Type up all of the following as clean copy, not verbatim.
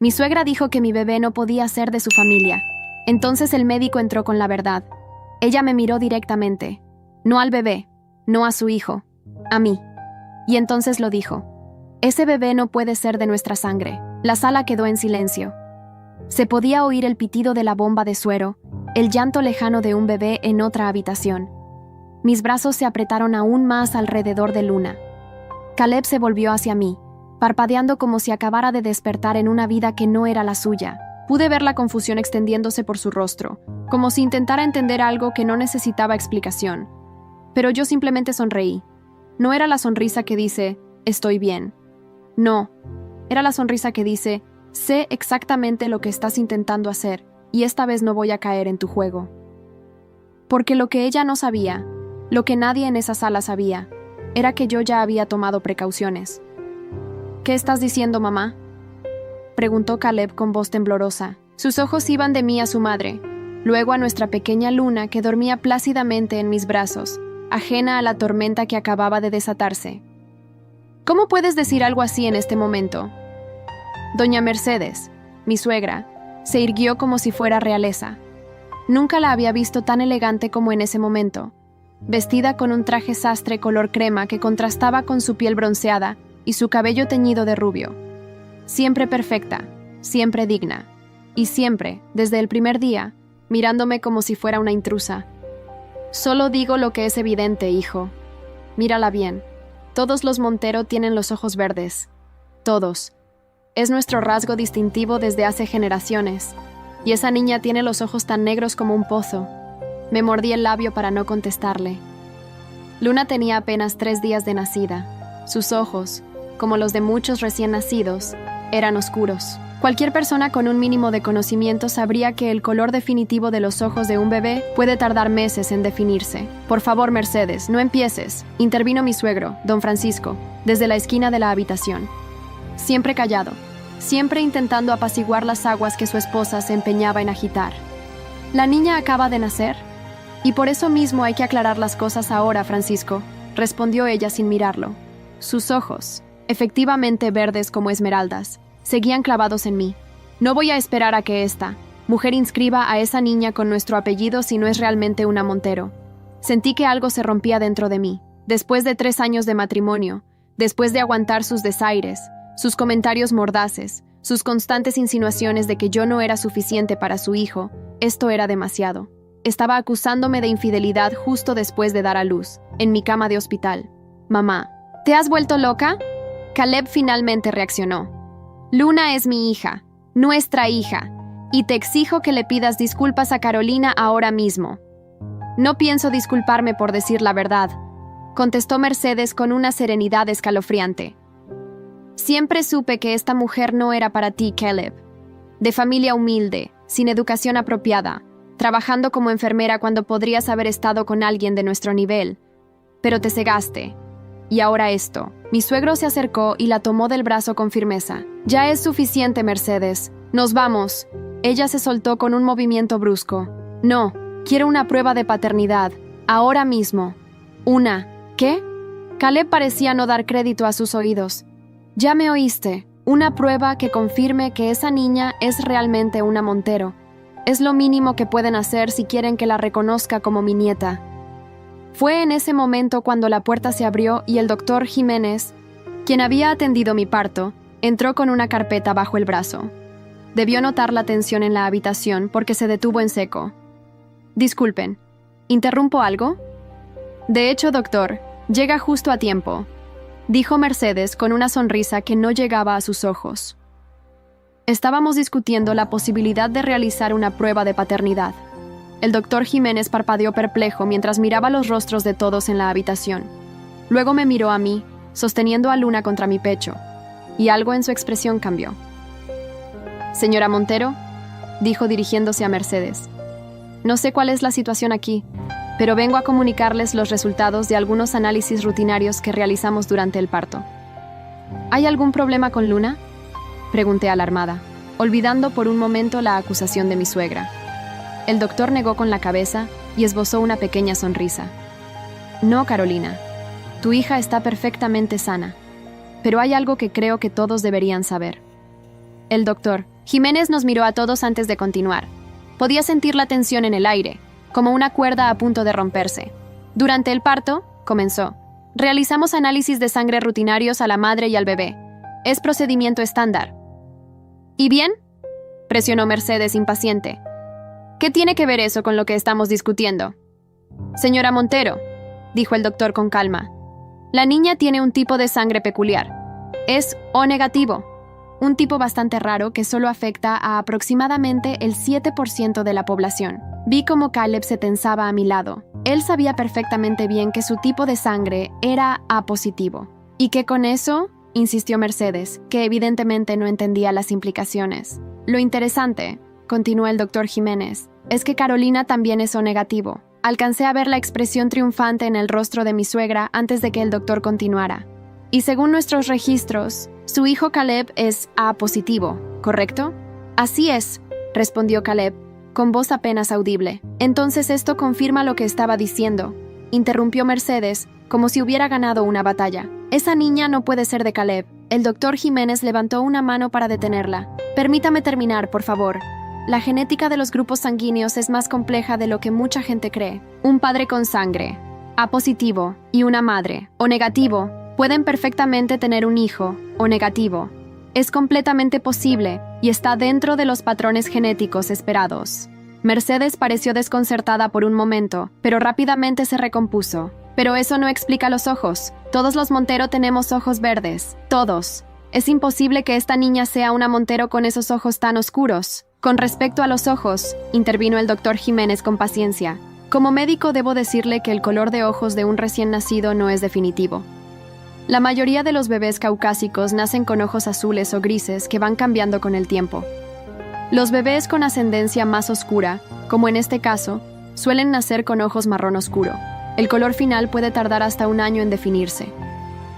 Mi suegra dijo que mi bebé no podía ser de su familia. Entonces el médico entró con la verdad. Ella me miró directamente. No al bebé, no a su hijo, a mí. Y entonces lo dijo. Ese bebé no puede ser de nuestra sangre. La sala quedó en silencio. Se podía oír el pitido de la bomba de suero, el llanto lejano de un bebé en otra habitación. Mis brazos se apretaron aún más alrededor de Luna. Caleb se volvió hacia mí, parpadeando como si acabara de despertar en una vida que no era la suya. Pude ver la confusión extendiéndose por su rostro, como si intentara entender algo que no necesitaba explicación. Pero yo simplemente sonreí. No era la sonrisa que dice, estoy bien. No, era la sonrisa que dice, sé exactamente lo que estás intentando hacer, y esta vez no voy a caer en tu juego. Porque lo que ella no sabía, lo que nadie en esa sala sabía, era que yo ya había tomado precauciones. ¿Qué estás diciendo, mamá?, preguntó Caleb con voz temblorosa. Sus ojos iban de mí a su madre, luego a nuestra pequeña Luna que dormía plácidamente en mis brazos, ajena a la tormenta que acababa de desatarse. ¿Cómo puedes decir algo así en este momento? Doña Mercedes, mi suegra, se irguió como si fuera realeza. Nunca la había visto tan elegante como en ese momento, vestida con un traje sastre color crema que contrastaba con su piel bronceada y su cabello teñido de rubio. Siempre perfecta, siempre digna, y siempre, desde el primer día, mirándome como si fuera una intrusa. Solo digo lo que es evidente, hijo. Mírala bien. Todos los Montero tienen los ojos verdes. Todos. Es nuestro rasgo distintivo desde hace generaciones. Y esa niña tiene los ojos tan negros como un pozo. Me mordí el labio para no contestarle. Luna tenía apenas 3 días de nacida. Sus ojos, como los de muchos recién nacidos, eran oscuros. Cualquier persona con un mínimo de conocimiento sabría que el color definitivo de los ojos de un bebé puede tardar meses en definirse. Por favor, Mercedes, no empieces, intervino mi suegro, don Francisco, desde la esquina de la habitación. Siempre callado, siempre intentando apaciguar las aguas que su esposa se empeñaba en agitar. La niña acaba de nacer, y por eso mismo hay que aclarar las cosas ahora, Francisco, respondió ella sin mirarlo. Sus ojos, efectivamente verdes como esmeraldas, seguían clavados en mí. No voy a esperar a que esta mujer inscriba a esa niña con nuestro apellido si no es realmente una Montero. Sentí que algo se rompía dentro de mí. Después de 3 años de matrimonio, después de aguantar sus desaires, sus comentarios mordaces, sus constantes insinuaciones de que yo no era suficiente para su hijo, esto era demasiado. Estaba acusándome de infidelidad justo después de dar a luz, en mi cama de hospital. Mamá, ¿te has vuelto loca? Caleb finalmente reaccionó. Luna es mi hija, nuestra hija, y te exijo que le pidas disculpas a Carolina ahora mismo. No pienso disculparme por decir la verdad, contestó Mercedes con una serenidad escalofriante. Siempre supe que esta mujer no era para ti, Caleb. De familia humilde, sin educación apropiada, trabajando como enfermera cuando podrías haber estado con alguien de nuestro nivel. Pero te cegaste. Y ahora esto. Mi suegro se acercó y la tomó del brazo con firmeza. Ya es suficiente, Mercedes. Nos vamos. Ella se soltó con un movimiento brusco. No, quiero una prueba de paternidad. Ahora mismo. ¿Una? ¿Qué? Caleb parecía no dar crédito a sus oídos. Ya me oíste. Una prueba que confirme que esa niña es realmente una Montero. Es lo mínimo que pueden hacer si quieren que la reconozca como mi nieta. Fue en ese momento cuando la puerta se abrió y el doctor Jiménez, quien había atendido mi parto, entró con una carpeta bajo el brazo. Debió notar la tensión en la habitación porque se detuvo en seco. Disculpen, ¿interrumpo algo? De hecho, doctor, llega justo a tiempo, dijo Mercedes con una sonrisa que no llegaba a sus ojos. Estábamos discutiendo la posibilidad de realizar una prueba de paternidad. El doctor Jiménez parpadeó perplejo mientras miraba los rostros de todos en la habitación. Luego me miró a mí, sosteniendo a Luna contra mi pecho, y algo en su expresión cambió. Señora Montero, dijo dirigiéndose a Mercedes, no sé cuál es la situación aquí, pero vengo a comunicarles los resultados de algunos análisis rutinarios que realizamos durante el parto. ¿Hay algún problema con Luna?, pregunté alarmada, olvidando por un momento la acusación de mi suegra. El doctor negó con la cabeza y esbozó una pequeña sonrisa. No, Carolina, tu hija está perfectamente sana, pero hay algo que creo que todos deberían saber. el doctor Jiménez nos miró a todos antes de continuar. Podía sentir la tensión en el aire, como una cuerda a punto de romperse. Durante el parto, comenzó, realizamos análisis de sangre rutinarios a la madre y al bebé. Es procedimiento estándar. ¿Y bien?, presionó Mercedes impaciente. ¿Qué tiene que ver eso con lo que estamos discutiendo? Señora Montero, dijo el doctor con calma, la niña tiene un tipo de sangre peculiar. Es O negativo, un tipo bastante raro que solo afecta a aproximadamente el 7% de la población. Vi cómo Caleb se tensaba a mi lado. Él sabía perfectamente bien que su tipo de sangre era A positivo. ¿Y qué con eso?, insistió Mercedes, que evidentemente no entendía las implicaciones. Lo interesante, continuó el doctor Jiménez, es que Carolina también es O negativo. Alcancé a ver la expresión triunfante en el rostro de mi suegra antes de que el doctor continuara. Y según nuestros registros, su hijo Caleb es A positivo, ¿correcto? Así es, respondió Caleb, con voz apenas audible. Entonces esto confirma lo que estaba diciendo, interrumpió Mercedes, como si hubiera ganado una batalla. Esa niña no puede ser de Caleb. El doctor Jiménez levantó una mano para detenerla. Permítame terminar, por favor. La genética de los grupos sanguíneos es más compleja de lo que mucha gente cree. Un padre con sangre A positivo y una madre O negativo pueden perfectamente tener un hijo O negativo. Es completamente posible y está dentro de los patrones genéticos esperados. Mercedes pareció desconcertada por un momento, pero rápidamente se recompuso. Pero eso no explica los ojos. Todos los Montero tenemos ojos verdes. Todos. Es imposible que esta niña sea una Montero con esos ojos tan oscuros. Con respecto a los ojos, intervino el doctor Jiménez con paciencia. Como médico debo decirle que el color de ojos de un recién nacido no es definitivo. La mayoría de los bebés caucásicos nacen con ojos azules o grises que van cambiando con el tiempo. Los bebés con ascendencia más oscura, como en este caso, suelen nacer con ojos marrón oscuro. El color final puede tardar hasta un año en definirse.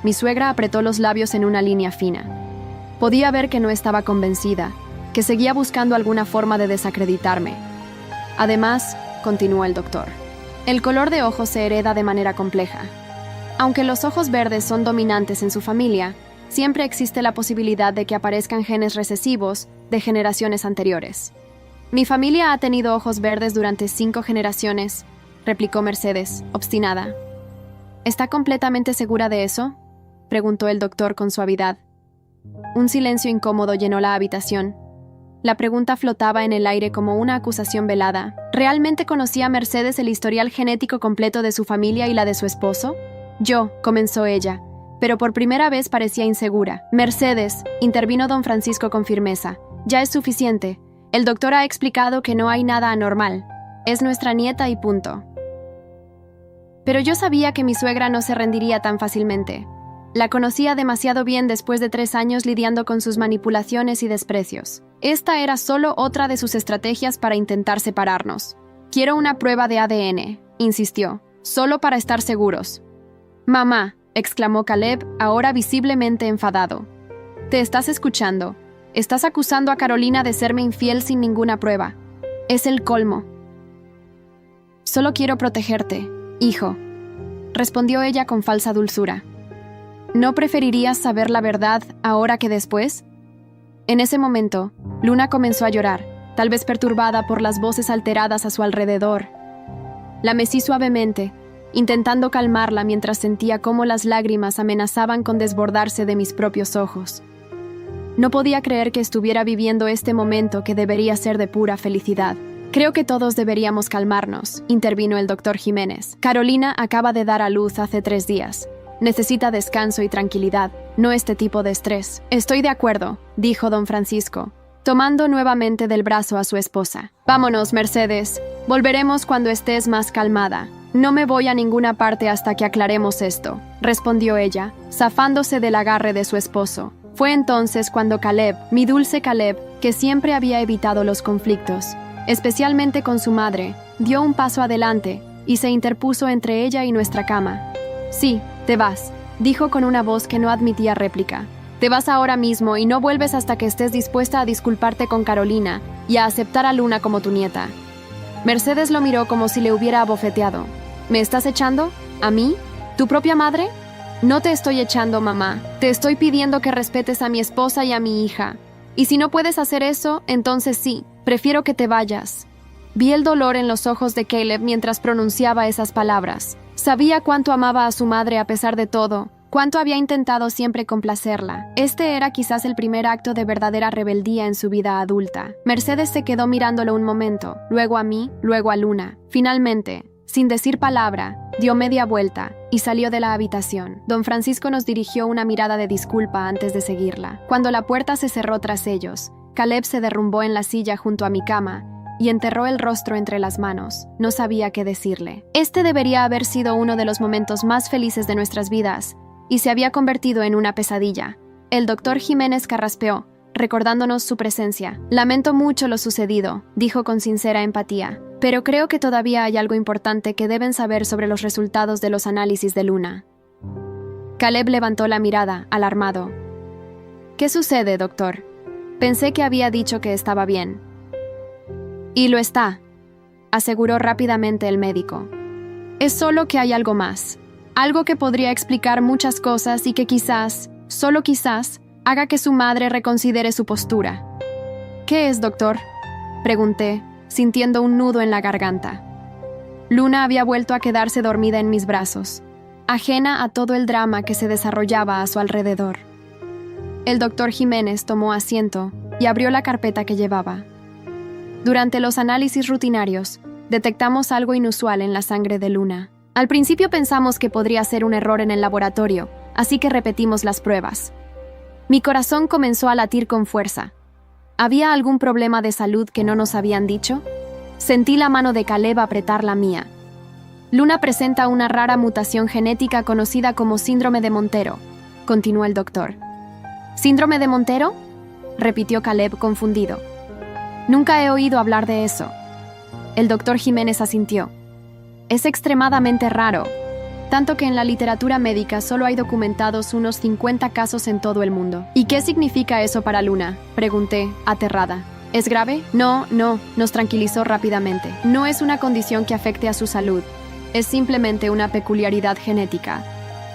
Mi suegra apretó los labios en una línea fina. Podía ver que no estaba convencida, que seguía buscando alguna forma de desacreditarme. Además, continuó el doctor, el color de ojos se hereda de manera compleja. Aunque los ojos verdes son dominantes en su familia, siempre existe la posibilidad de que aparezcan genes recesivos de generaciones anteriores. Mi familia ha tenido ojos verdes durante 5 generaciones, replicó Mercedes, obstinada. ¿Está completamente segura de eso?, preguntó el doctor con suavidad. Un silencio incómodo llenó la habitación. La pregunta flotaba en el aire como una acusación velada. ¿Realmente conocía Mercedes el historial genético completo de su familia y la de su esposo? Yo, comenzó ella, pero por primera vez parecía insegura. Mercedes, intervino don Francisco con firmeza. Ya es suficiente. El doctor ha explicado que no hay nada anormal. Es nuestra nieta y punto. Pero yo sabía que mi suegra no se rendiría tan fácilmente. La conocía demasiado bien después de 3 años lidiando con sus manipulaciones y desprecios. Esta era solo otra de sus estrategias para intentar separarnos. Quiero una prueba de ADN, insistió, solo para estar seguros. Mamá, exclamó Caleb, ahora visiblemente enfadado. Te estás escuchando. Estás acusando a Carolina de serme infiel sin ninguna prueba. Es el colmo. Solo quiero protegerte, hijo, respondió ella con falsa dulzura. ¿No preferirías saber la verdad ahora que después? En ese momento, Luna comenzó a llorar, tal vez perturbada por las voces alteradas a su alrededor. La mesí suavemente, intentando calmarla mientras sentía cómo las lágrimas amenazaban con desbordarse de mis propios ojos. No podía creer que estuviera viviendo este momento que debería ser de pura felicidad. Creo que todos deberíamos calmarnos, intervino el doctor Jiménez. Carolina acaba de dar a luz hace 3 días. Necesita descanso y tranquilidad, no este tipo de estrés. Estoy de acuerdo, dijo don Francisco, tomando nuevamente del brazo a su esposa. Vámonos, Mercedes. Volveremos cuando estés más calmada. No me voy a ninguna parte hasta que aclaremos esto, respondió ella, zafándose del agarre de su esposo. Fue entonces cuando Caleb, mi dulce Caleb, que siempre había evitado los conflictos, especialmente con su madre, dio un paso adelante y se interpuso entre ella y nuestra cama. Sí, te vas, dijo con una voz que no admitía réplica. Te vas ahora mismo y no vuelves hasta que estés dispuesta a disculparte con Carolina y a aceptar a Luna como tu nieta. Mercedes lo miró como si le hubiera abofeteado. ¿Me estás echando? ¿A mí? ¿Tu propia madre? No te estoy echando, mamá. Te estoy pidiendo que respetes a mi esposa y a mi hija. Y si no puedes hacer eso, entonces sí, prefiero que te vayas. Vi el dolor en los ojos de Caleb mientras pronunciaba esas palabras. Sabía cuánto amaba a su madre a pesar de todo, cuánto había intentado siempre complacerla. Este era quizás el primer acto de verdadera rebeldía en su vida adulta. Mercedes se quedó mirándolo un momento, luego a mí, luego a Luna. Finalmente, sin decir palabra, dio media vuelta y salió de la habitación. Don Francisco nos dirigió una mirada de disculpa antes de seguirla. Cuando la puerta se cerró tras ellos, Caleb se derrumbó en la silla junto a mi cama y enterró el rostro entre las manos. No sabía qué decirle. Este debería haber sido uno de los momentos más felices de nuestras vidas, y se había convertido en una pesadilla. El doctor Jiménez carraspeó, recordándonos su presencia. Lamento mucho lo sucedido, dijo con sincera empatía, pero creo que todavía hay algo importante que deben saber sobre los resultados de los análisis de Luna. Caleb levantó la mirada, alarmado. ¿Qué sucede, doctor? Pensé que había dicho que estaba bien. Y lo está, aseguró rápidamente el médico. Es solo que hay algo más. Algo que podría explicar muchas cosas y que quizás, solo quizás, haga que su madre reconsidere su postura. ¿Qué es, doctor?, pregunté, sintiendo un nudo en la garganta. Luna había vuelto a quedarse dormida en mis brazos, ajena a todo el drama que se desarrollaba a su alrededor. El doctor Jiménez tomó asiento y abrió la carpeta que llevaba. Durante los análisis rutinarios, detectamos algo inusual en la sangre de Luna. Al principio pensamos que podría ser un error en el laboratorio, así que repetimos las pruebas. Mi corazón comenzó a latir con fuerza. ¿Había algún problema de salud que no nos habían dicho? Sentí la mano de Caleb apretar la mía. Luna presenta una rara mutación genética conocida como síndrome de Montero, continuó el doctor. ¿Síndrome de Montero?, repitió Caleb confundido. Nunca he oído hablar de eso. El doctor Jiménez asintió. Es extremadamente raro, tanto que en la literatura médica solo hay documentados unos 50 casos en todo el mundo. ¿Y qué significa eso para Luna?, pregunté, aterrada. ¿Es grave? No, nos tranquilizó rápidamente. No es una condición que afecte a su salud. Es simplemente una peculiaridad genética.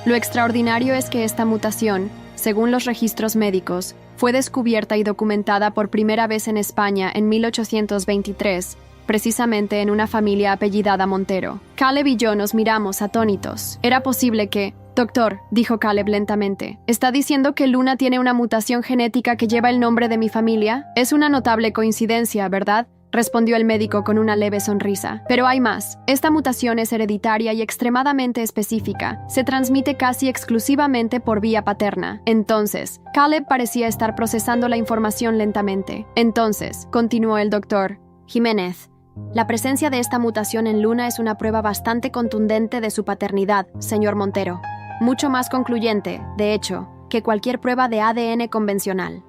Lo extraordinario es que esta mutación, según los registros médicos, fue descubierta y documentada por primera vez en España en 1823, precisamente en una familia apellidada Montero. Caleb y yo nos miramos atónitos. ¿Era posible que...? Doctor, dijo Caleb lentamente, ¿está diciendo que Luna tiene una mutación genética que lleva el nombre de mi familia? Es una notable coincidencia, ¿verdad?, respondió el médico con una leve sonrisa. Pero hay más. Esta mutación es hereditaria y extremadamente específica. Se transmite casi exclusivamente por vía paterna. Entonces, Caleb parecía estar procesando la información lentamente. Entonces, continuó el doctor Jiménez, la presencia de esta mutación en Luna es una prueba bastante contundente de su paternidad, señor Montero. Mucho más concluyente, de hecho, que cualquier prueba de ADN convencional.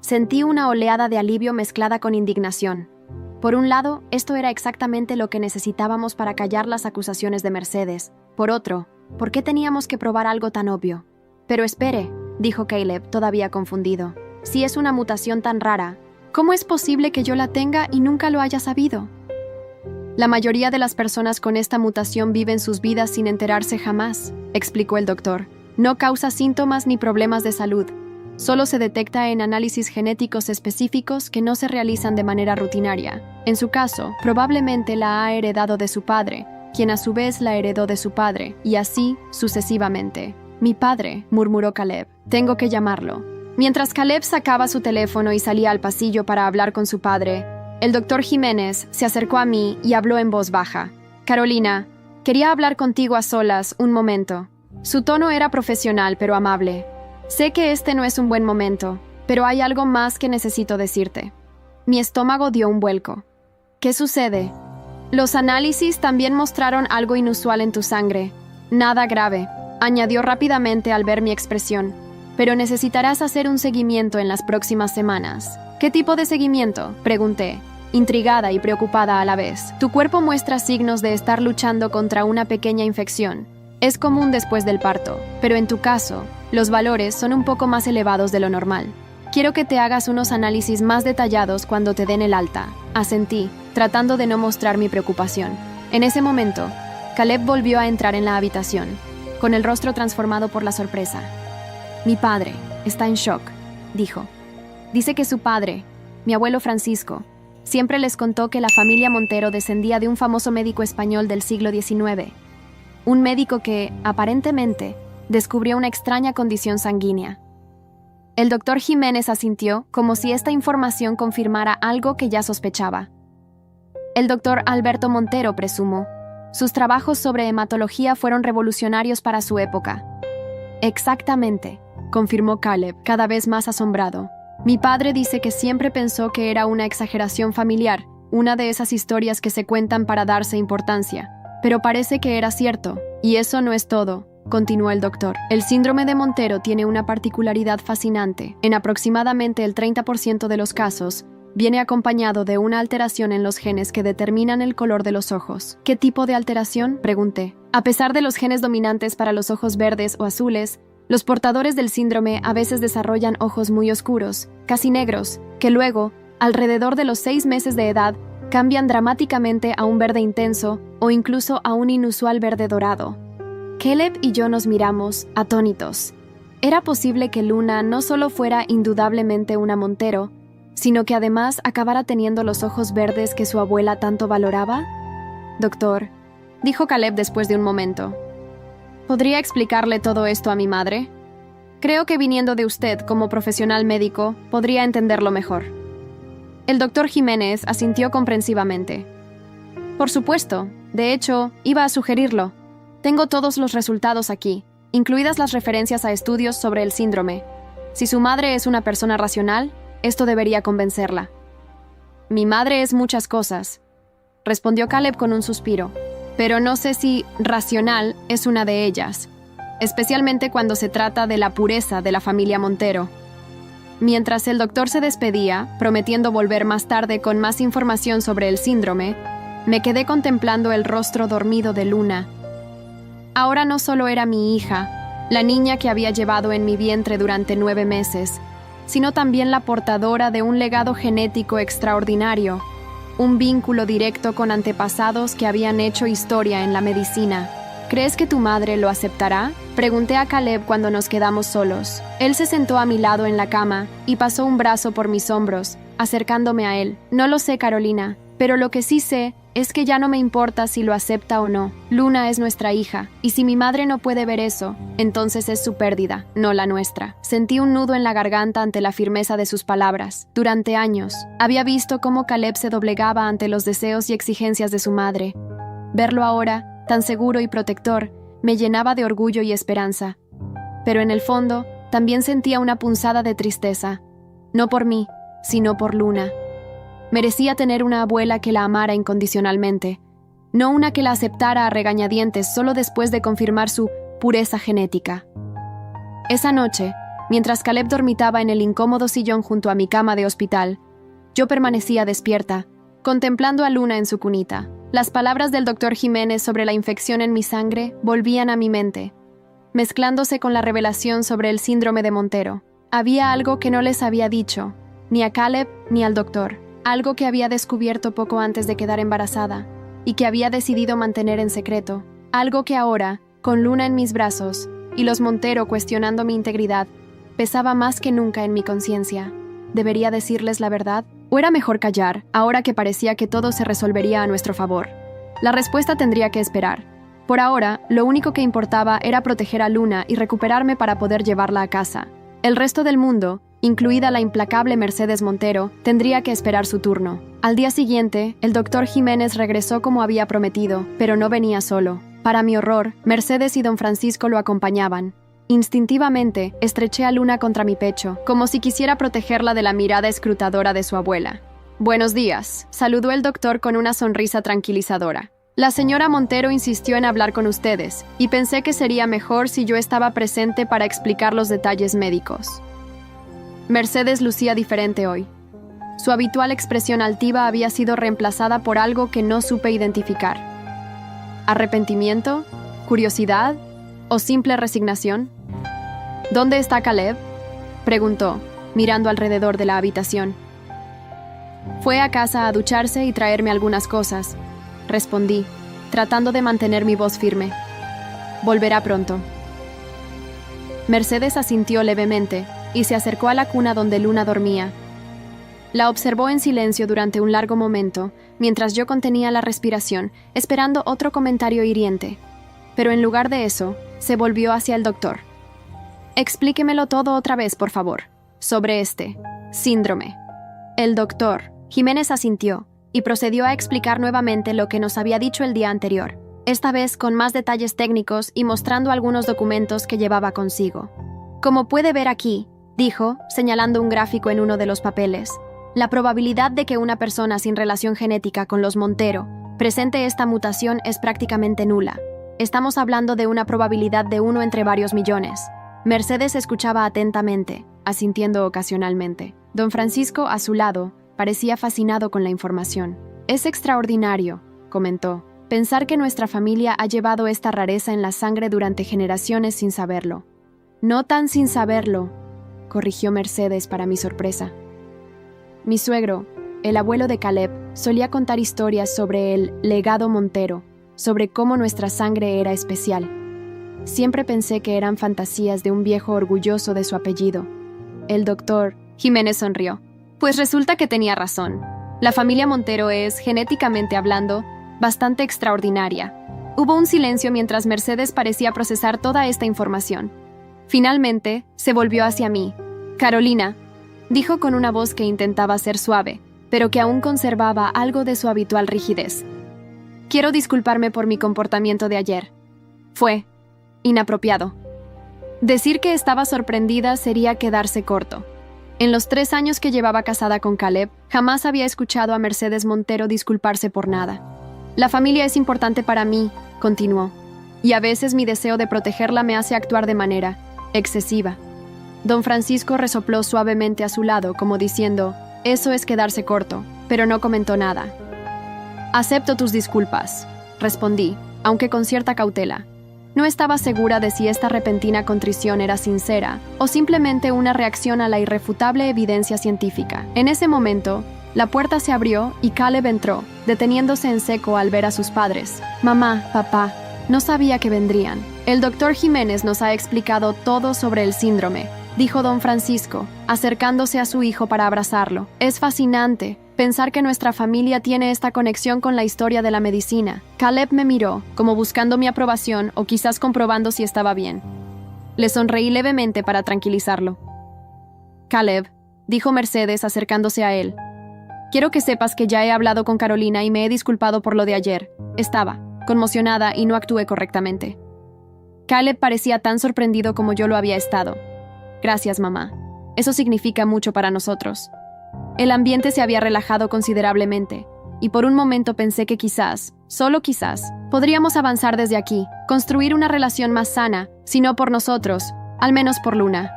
Sentí una oleada de alivio mezclada con indignación. Por un lado, esto era exactamente lo que necesitábamos para callar las acusaciones de Mercedes. Por otro, ¿por qué teníamos que probar algo tan obvio? Pero espere, dijo Caleb, todavía confundido. Si es una mutación tan rara, ¿cómo es posible que yo la tenga y nunca lo haya sabido? La mayoría de las personas con esta mutación viven sus vidas sin enterarse jamás, explicó el doctor. No causa síntomas ni problemas de salud. Solo se detecta en análisis genéticos específicos que no se realizan de manera rutinaria. En su caso, probablemente la ha heredado de su padre, quien a su vez la heredó de su padre, y así sucesivamente. Mi padre, murmuró Caleb. Tengo que llamarlo. Mientras Caleb sacaba su teléfono y salía al pasillo para hablar con su padre, el doctor Jiménez se acercó a mí y habló en voz baja. Carolina, quería hablar contigo a solas un momento. Su tono era profesional pero amable. Sé que este no es un buen momento, pero hay algo más que necesito decirte. Mi estómago dio un vuelco. ¿Qué sucede? Los análisis también mostraron algo inusual en tu sangre. Nada grave, añadió rápidamente al ver mi expresión. Pero necesitarás hacer un seguimiento en las próximas semanas. ¿Qué tipo de seguimiento?, pregunté, intrigada y preocupada a la vez. Tu cuerpo muestra signos de estar luchando contra una pequeña infección. Es común después del parto, pero en tu caso, los valores son un poco más elevados de lo normal. Quiero que te hagas unos análisis más detallados cuando te den el alta. Asentí, tratando de no mostrar mi preocupación. En ese momento, Caleb volvió a entrar en la habitación, con el rostro transformado por la sorpresa. Mi padre está en shock, dijo. Dice que su padre, mi abuelo Francisco, siempre les contó que la familia Montero descendía de un famoso médico español del siglo XIX. Un médico que, aparentemente, descubrió una extraña condición sanguínea. El doctor Jiménez asintió como si esta información confirmara algo que ya sospechaba. El doctor Alberto Montero, presumo. Sus trabajos sobre hematología fueron revolucionarios para su época. Exactamente, confirmó Caleb, cada vez más asombrado. Mi padre dice que siempre pensó que era una exageración familiar, una de esas historias que se cuentan para darse importancia. Pero parece que era cierto, y eso no es todo, continuó el doctor. El síndrome de Montero tiene una particularidad fascinante. En aproximadamente el 30% de los casos, viene acompañado de una alteración en los genes que determinan el color de los ojos. ¿Qué tipo de alteración?, pregunté. A pesar de los genes dominantes para los ojos verdes o azules, los portadores del síndrome a veces desarrollan ojos muy oscuros, casi negros, que luego, alrededor de los 6 meses de edad, cambian dramáticamente a un verde intenso o incluso a un inusual verde dorado. Caleb y yo nos miramos, atónitos. ¿Era posible que Luna no solo fuera indudablemente una Montero, sino que además acabara teniendo los ojos verdes que su abuela tanto valoraba? Doctor, dijo Caleb después de un momento, ¿podría explicarle todo esto a mi madre? Creo que viniendo de usted como profesional médico, podría entenderlo mejor. El doctor Jiménez asintió comprensivamente. Por supuesto, de hecho, iba a sugerirlo. Tengo todos los resultados aquí, incluidas las referencias a estudios sobre el síndrome. Si su madre es una persona racional, esto debería convencerla. Mi madre es muchas cosas, respondió Caleb con un suspiro, pero no sé si racional es una de ellas, especialmente cuando se trata de la pureza de la familia Montero. Mientras el doctor se despedía, prometiendo volver más tarde con más información sobre el síndrome, me quedé contemplando el rostro dormido de Luna. Ahora no solo era mi hija, la niña que había llevado en mi vientre durante 9 meses, sino también la portadora de un legado genético extraordinario, un vínculo directo con antepasados que habían hecho historia en la medicina. ¿Crees que tu madre lo aceptará?, pregunté a Caleb cuando nos quedamos solos. Él se sentó a mi lado en la cama y pasó un brazo por mis hombros, acercándome a él. No lo sé, Carolina, pero lo que sí sé es que ya no me importa si lo acepta o no. Luna es nuestra hija, y si mi madre no puede ver eso, entonces es su pérdida, no la nuestra. Sentí un nudo en la garganta ante la firmeza de sus palabras. Durante años, había visto cómo Caleb se doblegaba ante los deseos y exigencias de su madre. Verlo ahora, tan seguro y protector, me llenaba de orgullo y esperanza. Pero en el fondo, también sentía una punzada de tristeza. No por mí, sino por Luna. Merecía tener una abuela que la amara incondicionalmente, no una que la aceptara a regañadientes solo después de confirmar su pureza genética. Esa noche, mientras Caleb dormitaba en el incómodo sillón junto a mi cama de hospital, yo permanecía despierta, contemplando a Luna en su cunita. Las palabras del doctor Jiménez sobre la infección en mi sangre volvían a mi mente, mezclándose con la revelación sobre el síndrome de Montero. Había algo que no les había dicho, ni a Caleb ni al doctor. Algo que había descubierto poco antes de quedar embarazada y que había decidido mantener en secreto. Algo que ahora, con Luna en mis brazos y los Montero cuestionando mi integridad, pesaba más que nunca en mi conciencia. ¿Debería decirles la verdad? ¿O era mejor callar, ahora que parecía que todo se resolvería a nuestro favor? La respuesta tendría que esperar. Por ahora, lo único que importaba era proteger a Luna y recuperarme para poder llevarla a casa. El resto del mundo, incluida la implacable Mercedes Montero, tendría que esperar su turno. Al día siguiente, el doctor Jiménez regresó como había prometido, pero no venía solo. Para mi horror, Mercedes y don Francisco lo acompañaban. Instintivamente, estreché a Luna contra mi pecho, como si quisiera protegerla de la mirada escrutadora de su abuela. «Buenos días», saludó el doctor con una sonrisa tranquilizadora. «La señora Montero insistió en hablar con ustedes, y pensé que sería mejor si yo estaba presente para explicar los detalles médicos». Mercedes lucía diferente hoy. Su habitual expresión altiva había sido reemplazada por algo que no supe identificar. ¿Arrepentimiento? ¿Curiosidad? ¿O simple resignación? ¿Dónde está Caleb?, preguntó, mirando alrededor de la habitación. Fue a casa a ducharse y traerme algunas cosas, respondí, tratando de mantener mi voz firme. Volverá pronto. Mercedes asintió levemente y se acercó a la cuna donde Luna dormía, La observó en silencio durante un largo momento, mientras yo contenía la respiración, esperando otro comentario hiriente. Pero en lugar de eso, se volvió hacia el doctor. Explíquemelo todo otra vez, por favor, sobre este síndrome. El doctor Jiménez asintió y procedió a explicar nuevamente lo que nos había dicho el día anterior, esta vez con más detalles técnicos y mostrando algunos documentos que llevaba consigo. Como puede ver aquí, dijo, señalando un gráfico en uno de los papeles, la probabilidad de que una persona sin relación genética con los Montero presente esta mutación es prácticamente nula. Estamos hablando de una probabilidad de 1 entre varios millones. Mercedes escuchaba atentamente, asintiendo ocasionalmente. Don Francisco, a su lado, parecía fascinado con la información. Es extraordinario, comentó, pensar que nuestra familia ha llevado esta rareza en la sangre durante generaciones sin saberlo. No tan sin saberlo, corrigió Mercedes para mi sorpresa. Mi suegro, el abuelo de Caleb, solía contar historias sobre el legado Montero, sobre cómo nuestra sangre era especial. Siempre pensé que eran fantasías de un viejo orgulloso de su apellido. El doctor Jiménez sonrió. Pues resulta que tenía razón. La familia Montero es, genéticamente hablando, bastante extraordinaria. Hubo un silencio mientras Mercedes parecía procesar toda esta información. Finalmente, se volvió hacia mí. Carolina, dijo con una voz que intentaba ser suave, pero que aún conservaba algo de su habitual rigidez. Quiero disculparme por mi comportamiento de ayer. Fue inapropiado. Decir que estaba sorprendida sería quedarse corto. En los 3 años que llevaba casada con Caleb, jamás había escuchado a Mercedes Montero disculparse por nada. La familia es importante para mí, continuó, y a veces mi deseo de protegerla me hace actuar de manera excesiva. Don Francisco resopló suavemente a su lado, como diciendo, eso es quedarse corto, pero no comentó nada. Acepto tus disculpas, respondí, aunque con cierta cautela. No estaba segura de si esta repentina contrición era sincera o simplemente una reacción a la irrefutable evidencia científica. En ese momento, la puerta se abrió y Caleb entró, deteniéndose en seco al ver a sus padres. Mamá, papá, no sabía que vendrían. El doctor Jiménez nos ha explicado todo sobre el síndrome, dijo don Francisco, acercándose a su hijo para abrazarlo. Es fascinante pensar que nuestra familia tiene esta conexión con la historia de la medicina. Caleb me miró, como buscando mi aprobación o quizás comprobando si estaba bien. Le sonreí levemente para tranquilizarlo. Caleb, dijo Mercedes acercándose a él, quiero que sepas que ya he hablado con Carolina y me he disculpado por lo de ayer. Estaba conmocionada y no actué correctamente. Caleb parecía tan sorprendido como yo lo había estado. Gracias, mamá. Eso significa mucho para nosotros. El ambiente se había relajado considerablemente, y por un momento pensé que quizás, solo quizás, podríamos avanzar desde aquí, construir una relación más sana, si no por nosotros, al menos por Luna.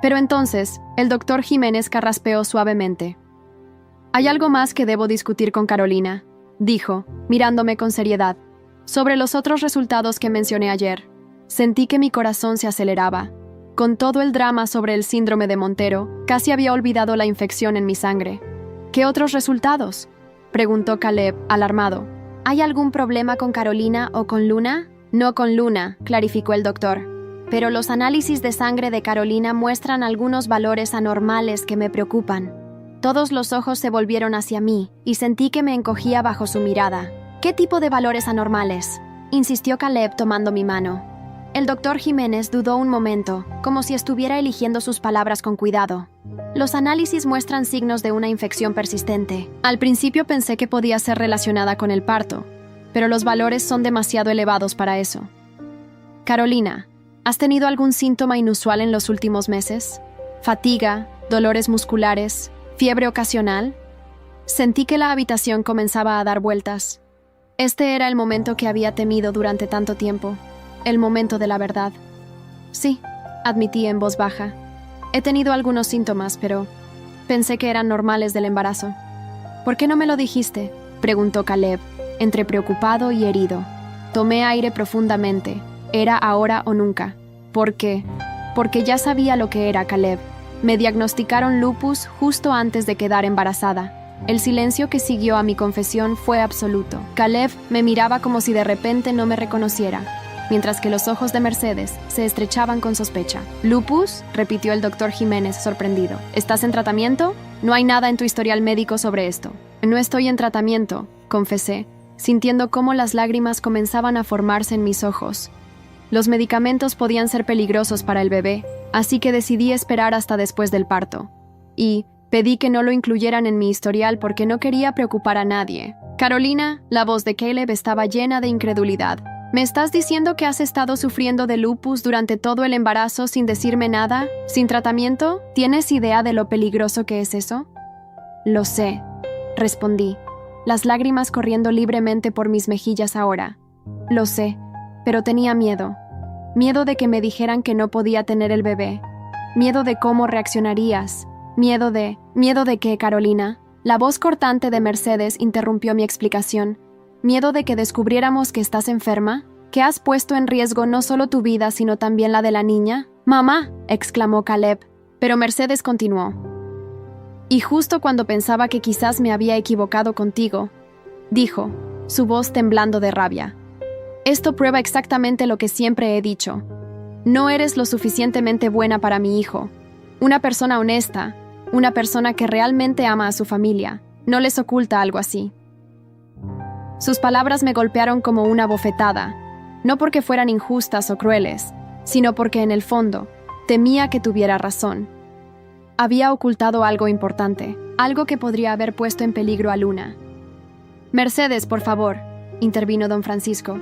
Pero entonces, el doctor Jiménez carraspeó suavemente. Hay algo más que debo discutir con Carolina, dijo, mirándome con seriedad. Sobre los otros resultados que mencioné ayer, sentí que mi corazón se aceleraba. Con todo el drama sobre el síndrome de Montero, casi había olvidado la infección en mi sangre. ¿Qué otros resultados?, preguntó Caleb, alarmado. ¿Hay algún problema con Carolina o con Luna? No con Luna, clarificó el doctor. Pero los análisis de sangre de Carolina muestran algunos valores anormales que me preocupan. Todos los ojos se volvieron hacia mí y sentí que me encogía bajo su mirada. ¿Qué tipo de valores anormales?, insistió Caleb tomando mi mano. El doctor Jiménez dudó un momento, como si estuviera eligiendo sus palabras con cuidado. Los análisis muestran signos de una infección persistente. Al principio pensé que podía ser relacionada con el parto, pero los valores son demasiado elevados para eso. Carolina, ¿has tenido algún síntoma inusual en los últimos meses? ¿Fatiga, dolores musculares, fiebre ocasional? Sentí que la habitación comenzaba a dar vueltas. Este era el momento que había temido durante tanto tiempo. El momento de la verdad. Sí, admití en voz baja. He tenido algunos síntomas, pero pensé que eran normales del embarazo. ¿Por qué no me lo dijiste?, preguntó Caleb, entre preocupado y herido. Tomé aire profundamente. Era ahora o nunca. ¿Por qué? Porque ya sabía lo que era, Caleb. Me diagnosticaron lupus justo antes de quedar embarazada. El silencio que siguió a mi confesión fue absoluto. Caleb me miraba como si de repente no me reconociera, mientras que los ojos de Mercedes se estrechaban con sospecha. ¿Lupus?, repitió el doctor Jiménez sorprendido. ¿Estás en tratamiento? No hay nada en tu historial médico sobre esto. No estoy en tratamiento, confesé, sintiendo cómo las lágrimas comenzaban a formarse en mis ojos. Los medicamentos podían ser peligrosos para el bebé, así que decidí esperar hasta después del parto. Y pedí que no lo incluyeran en mi historial porque no quería preocupar a nadie. Carolina, la voz de Caleb estaba llena de incredulidad. ¿Me estás diciendo que has estado sufriendo de lupus durante todo el embarazo sin decirme nada? ¿Sin tratamiento? ¿Tienes idea de lo peligroso que es eso? Lo sé, respondí, las lágrimas corriendo libremente por mis mejillas ahora. Lo sé, pero tenía miedo. Miedo de que me dijeran que no podía tener el bebé. Miedo de cómo reaccionarías. Miedo de qué, Carolina. La voz cortante de Mercedes interrumpió mi explicación. ¿Miedo de que descubriéramos que estás enferma? ¿Que has puesto en riesgo no solo tu vida, sino también la de la niña? ¡Mamá!, exclamó Caleb, pero Mercedes continuó. Y justo cuando pensaba que quizás me había equivocado contigo, dijo, su voz temblando de rabia. Esto prueba exactamente lo que siempre he dicho. No eres lo suficientemente buena para mi hijo. Una persona honesta, una persona que realmente ama a su familia, no les oculta algo así. Sus palabras me golpearon como una bofetada, no porque fueran injustas o crueles, sino porque en el fondo temía que tuviera razón. Había ocultado algo importante, algo que podría haber puesto en peligro a Luna. Mercedes, por favor, intervino don Francisco.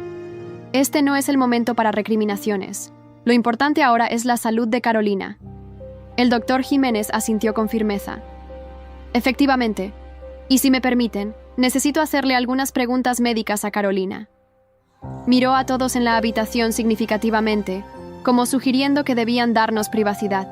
Este no es el momento para recriminaciones. Lo importante ahora es la salud de Carolina. El doctor Jiménez asintió con firmeza. Efectivamente, y si me permiten, necesito hacerle algunas preguntas médicas a Carolina. Miró a todos en la habitación significativamente, como sugiriendo que debían darnos privacidad.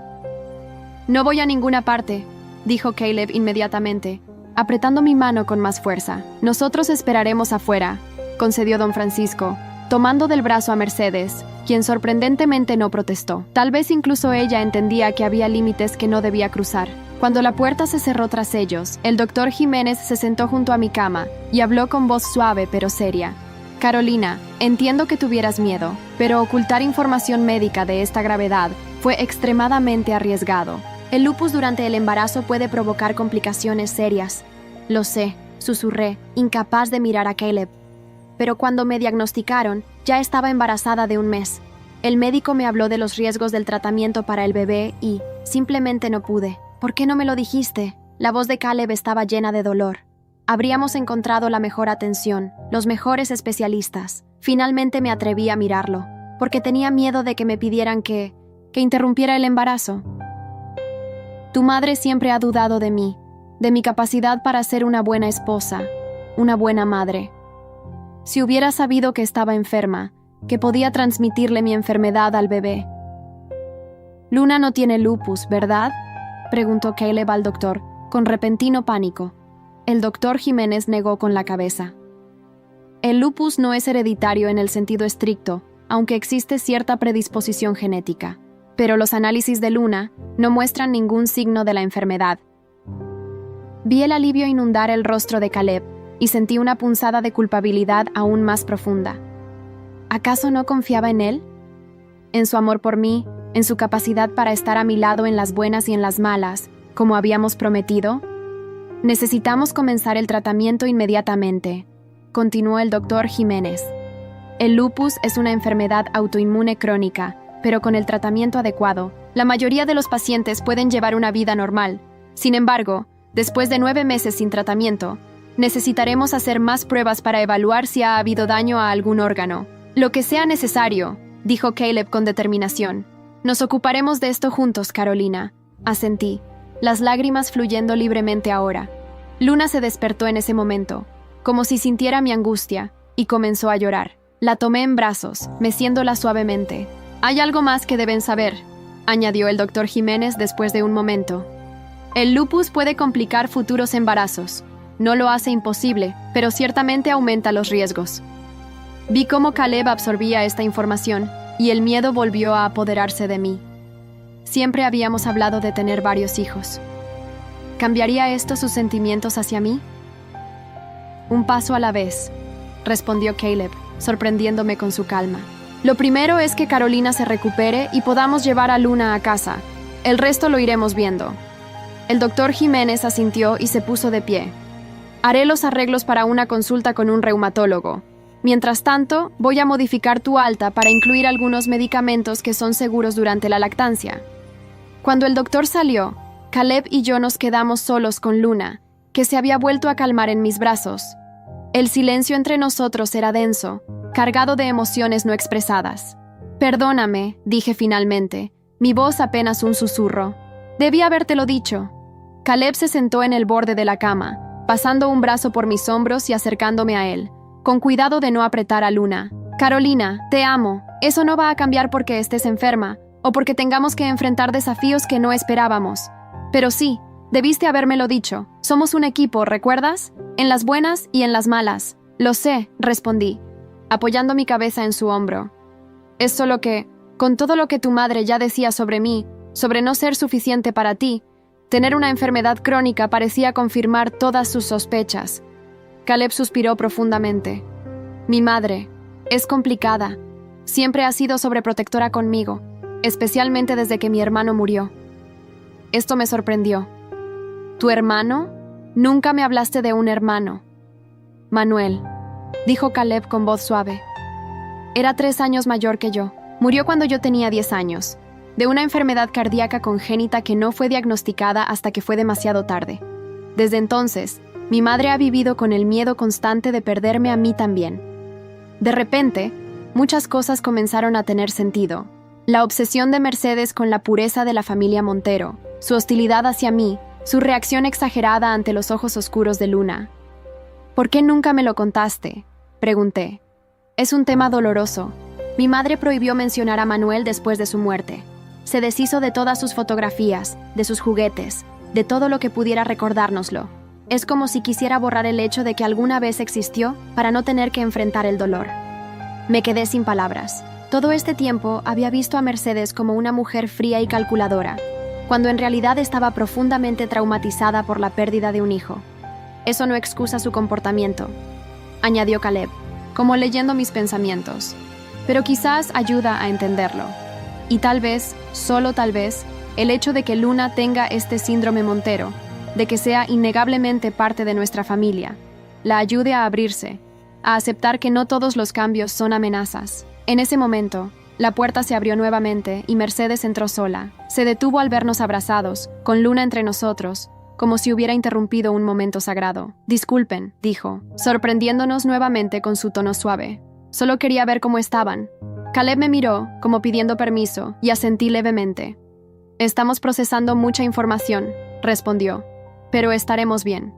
No voy a ninguna parte, dijo Caleb inmediatamente, apretando mi mano con más fuerza. Nosotros esperaremos afuera, concedió don Francisco, tomando del brazo a Mercedes, quien sorprendentemente no protestó. Tal vez incluso ella entendía que había límites que no debía cruzar. Cuando la puerta se cerró tras ellos, el doctor Jiménez se sentó junto a mi cama y habló con voz suave pero seria. Carolina, entiendo que tuvieras miedo, pero ocultar información médica de esta gravedad fue extremadamente arriesgado. El lupus durante el embarazo puede provocar complicaciones serias. Lo sé, susurré, incapaz de mirar a Caleb. Pero cuando me diagnosticaron, ya estaba embarazada de 1 mes. El médico me habló de los riesgos del tratamiento para el bebé y simplemente no pude. ¿Por qué no me lo dijiste? La voz de Caleb estaba llena de dolor. Habríamos encontrado la mejor atención, los mejores especialistas. Finalmente me atreví a mirarlo, porque tenía miedo de que me pidieran que interrumpiera el embarazo. Tu madre siempre ha dudado de mí, de mi capacidad para ser una buena esposa, una buena madre. Si hubiera sabido que estaba enferma, que podía transmitirle mi enfermedad al bebé. Luna no tiene lupus, ¿verdad?, preguntó Caleb al doctor, con repentino pánico. El doctor Jiménez negó con la cabeza. El lupus no es hereditario en el sentido estricto, aunque existe cierta predisposición genética. Pero los análisis de Luna no muestran ningún signo de la enfermedad. Vi el alivio inundar el rostro de Caleb y sentí una punzada de culpabilidad aún más profunda. ¿Acaso no confiaba en él? ¿En su amor por mí? ¿En su capacidad para estar a mi lado en las buenas y en las malas, como habíamos prometido? Necesitamos comenzar el tratamiento inmediatamente, continuó el doctor Jiménez. El lupus es una enfermedad autoinmune crónica, pero con el tratamiento adecuado, la mayoría de los pacientes pueden llevar una vida normal. Sin embargo, después de 9 meses sin tratamiento, necesitaremos hacer más pruebas para evaluar si ha habido daño a algún órgano. Lo que sea necesario, dijo Caleb con determinación. Nos ocuparemos de esto juntos, Carolina, asentí, las lágrimas fluyendo libremente ahora. Luna se despertó en ese momento, como si sintiera mi angustia, y comenzó a llorar. La tomé en brazos, meciéndola suavemente. Hay algo más que deben saber, añadió el doctor Jiménez después de un momento. El lupus puede complicar futuros embarazos. No lo hace imposible, pero ciertamente aumenta los riesgos. Vi cómo Caleb absorbía esta información, y el miedo volvió a apoderarse de mí. Siempre habíamos hablado de tener varios hijos. ¿Cambiaría esto sus sentimientos hacia mí? Un paso a la vez, respondió Caleb, sorprendiéndome con su calma. Lo primero es que Carolina se recupere y podamos llevar a Luna a casa. El resto lo iremos viendo. El doctor Jiménez asintió y se puso de pie. Haré los arreglos para una consulta con un reumatólogo. Mientras tanto, voy a modificar tu alta para incluir algunos medicamentos que son seguros durante la lactancia. Cuando el doctor salió, Caleb y yo nos quedamos solos con Luna, que se había vuelto a calmar en mis brazos. El silencio entre nosotros era denso, cargado de emociones no expresadas. «Perdóname», dije finalmente, mi voz apenas un susurro. «Debí habértelo dicho». Caleb se sentó en el borde de la cama, pasando un brazo por mis hombros y acercándome a él, con cuidado de no apretar a Luna. «Carolina, te amo. Eso no va a cambiar porque estés enferma, o porque tengamos que enfrentar desafíos que no esperábamos. Pero sí, debiste habérmelo dicho. Somos un equipo, ¿recuerdas? En las buenas y en las malas». «Lo sé», respondí, apoyando mi cabeza en su hombro. «Es solo que, con todo lo que tu madre ya decía sobre mí, sobre no ser suficiente para ti, tener una enfermedad crónica parecía confirmar todas sus sospechas». Caleb suspiró profundamente. «Mi madre es complicada. Siempre ha sido sobreprotectora conmigo, especialmente desde que mi hermano murió». Esto me sorprendió. «¿Tu hermano? Nunca me hablaste de un hermano». «Manuel», dijo Caleb con voz suave. «Era 3 años mayor que yo. Murió cuando yo tenía 10 años, de una enfermedad cardíaca congénita que no fue diagnosticada hasta que fue demasiado tarde. Desde entonces, mi madre ha vivido con el miedo constante de perderme a mí también. De repente, muchas cosas comenzaron a tener sentido. La obsesión de Mercedes con la pureza de la familia Montero, su hostilidad hacia mí, su reacción exagerada ante los ojos oscuros de Luna. «¿Por qué nunca me lo contaste?», pregunté. «Es un tema doloroso. Mi madre prohibió mencionar a Manuel después de su muerte. Se deshizo de todas sus fotografías, de sus juguetes, de todo lo que pudiera recordárnoslo. Es como si quisiera borrar el hecho de que alguna vez existió para no tener que enfrentar el dolor». Me quedé sin palabras. Todo este tiempo había visto a Mercedes como una mujer fría y calculadora, cuando en realidad estaba profundamente traumatizada por la pérdida de un hijo. «Eso no excusa su comportamiento», añadió Caleb, como leyendo mis pensamientos. «Pero quizás ayuda a entenderlo. Y tal vez, solo tal vez, el hecho de que Luna tenga este síndrome Montero, de que sea innegablemente parte de nuestra familia, la ayude a abrirse, a aceptar que no todos los cambios son amenazas». En ese momento, la puerta se abrió nuevamente y Mercedes entró sola. Se detuvo al vernos abrazados, con Luna entre nosotros, como si hubiera interrumpido un momento sagrado. «Disculpen», dijo, sorprendiéndonos nuevamente con su tono suave. «Solo quería ver cómo estaban». Caleb me miró, como pidiendo permiso, y asentí levemente. «Estamos procesando mucha información», respondió, «pero estaremos bien».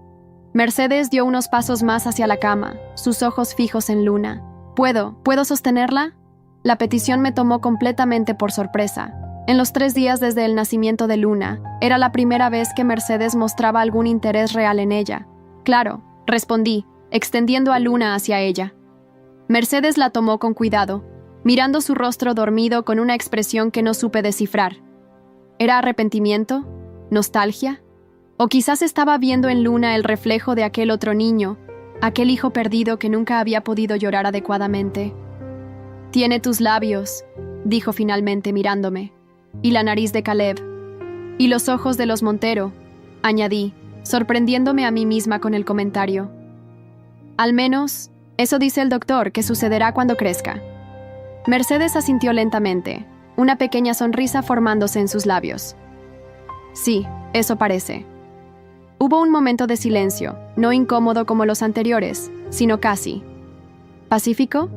Mercedes dio unos pasos más hacia la cama, sus ojos fijos en Luna. ¿Puedo sostenerla?» La petición me tomó completamente por sorpresa. En los 3 días desde el nacimiento de Luna, era la primera vez que Mercedes mostraba algún interés real en ella. «Claro», respondí, extendiendo a Luna hacia ella. Mercedes la tomó con cuidado, mirando su rostro dormido con una expresión que no supe descifrar. ¿Era arrepentimiento? ¿Nostalgia? ¿O quizás estaba viendo en Luna el reflejo de aquel otro niño, aquel hijo perdido que nunca había podido llorar adecuadamente? «Tiene tus labios», dijo finalmente mirándome, «y la nariz de Caleb, y los ojos de los Montero», añadí, sorprendiéndome a mí misma con el comentario. «Al menos, eso dice el doctor que sucederá cuando crezca». Mercedes asintió lentamente, una pequeña sonrisa formándose en sus labios. «Sí, eso parece». Hubo un momento de silencio, no incómodo como los anteriores, sino casi. «¿Pacífico?»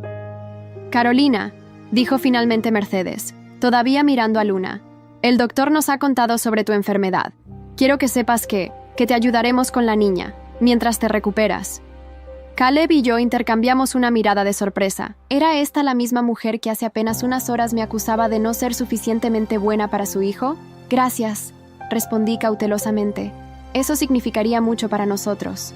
«Carolina», dijo finalmente Mercedes, todavía mirando a Luna, «el doctor nos ha contado sobre tu enfermedad. Quiero que sepas que te ayudaremos con la niña, mientras te recuperas». Caleb y yo intercambiamos una mirada de sorpresa. ¿Era esta la misma mujer que hace apenas unas horas me acusaba de no ser suficientemente buena para su hijo? «Gracias», respondí cautelosamente. «Eso significaría mucho para nosotros».